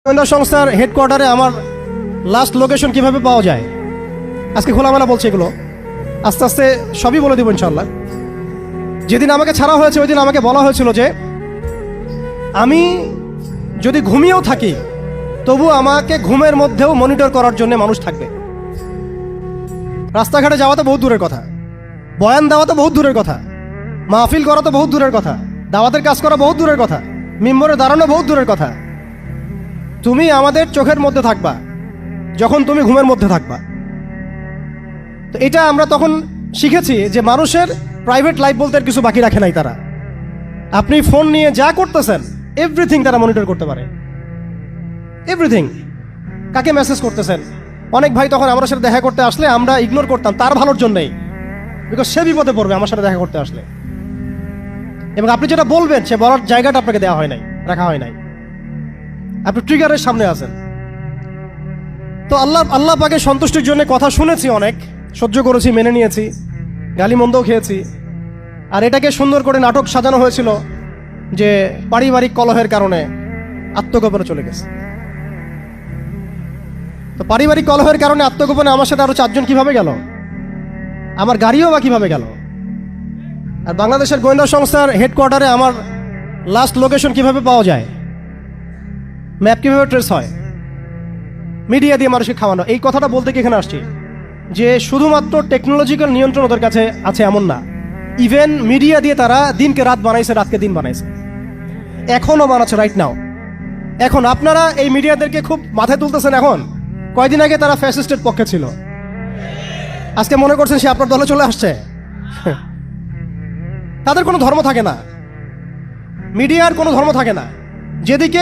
গোয়েন্দা সংস্থার হেডকোয়ার্টারে আমার লাস্ট লোকেশন কিভাবে পাওয়া যায় আজকে খোলামেলা বলছে এগুলো আস্তে আস্তে সবই বলে দেবো ইনশাল্লাহ। যেদিন আমাকে ছাড়া হয়েছে ওই দিন আমাকে বলা হয়েছিল যে আমি যদি ঘুমিয়েও থাকি তবু আমাকে ঘুমের মধ্যেও মনিটর করার জন্য মানুষ থাকবে। রাস্তাঘাটে যাওয়া তো বহুত দূরের কথা, বয়ান দেওয়া তো বহুত দূরের কথা, মাহফিল করা তো বহুত দূরের কথা, দাওয়াতের কাজ করা বহুত দূরের কথা, মিম্বরে দাঁড়ানো বহুত দূরের কথা। তুমি আমাদের চোখের মধ্যে থাকবা যখন তুমি ঘুমের মধ্যে থাকবা। তো এটা আমরা তখন শিখেছি যে মানুষের প্রাইভেট লাইফ বলতে আর কিছু বাকি রাখে নাই তারা। আপনি ফোন নিয়ে যা করতেছেন এভরিথিং তারা মনিটর করতে পারে, এভরিথিং। কাকে মেসেজ করতেছেন, অনেক ভাই তখন আমার সাথে দেখা করতে আসলে আমরা ইগনোর করতাম তার ভালোর জন্যই, বিকজ সে বিপদে পড়বে আমার সাথে দেখা করতে আসলে। এবং আপনি যেটা বলবেন সে বলার জায়গাটা আপনাকে দেওয়া হয় নাই, রাখা হয় নাই, আপনি ট্রিগারের সামনে আছেন। তো আল্লাহ পাকে সন্তুষ্টির জন্য কথা শুনেছি, অনেক সহ্য করেছি, মেনে নিয়েছি, গালি মন্দও খেয়েছি। আর এটাকে সুন্দর করে নাটক সাজানো হয়েছিল যে পারিবারিক কলহের কারণে আত্মগোপনে চলে গেছে। তো পারিবারিক কলহের কারণে আত্মগোপনে আমার সাথে আরো 4 জন কিভাবে গেল, আমার গাড়িও বা কিভাবে গেল। আর বাংলাদেশের গোয়েন্দা সংস্থার হেডকোয়ার্টারে আমার লাস্ট লোকেশন কিভাবে পাওয়া যায়, ম্যাপ কিভাবে ট্রেস হয়, মিডিয়া দিয়ে মানুষকে খাওয়ানো। এই কথাটা বলতে কি এখানে আসছি যে শুধুমাত্র টেকনোলজিক্যাল নিয়ন্ত্রণ ওদের কাছে আছে এমন না, ইভেন মিডিয়া দিয়ে তারা দিনকে রাত বানাইছে, রাতকে দিন বানাইছে, এখনো বানাচ্ছে রাইট নাও। এখন আপনারা এই মিডিয়াদেরকে খুব মাথায় তুলতেছেন, এখন কয়দিন আগে তারা ফ্যাসিস্টের পক্ষে ছিল, আজকে মনে করছেন সে আপনার দলে চলে আসছে। তাদের কোনো ধর্ম থাকে না, মিডিয়ার কোনো ধর্ম থাকে না, যেদিকে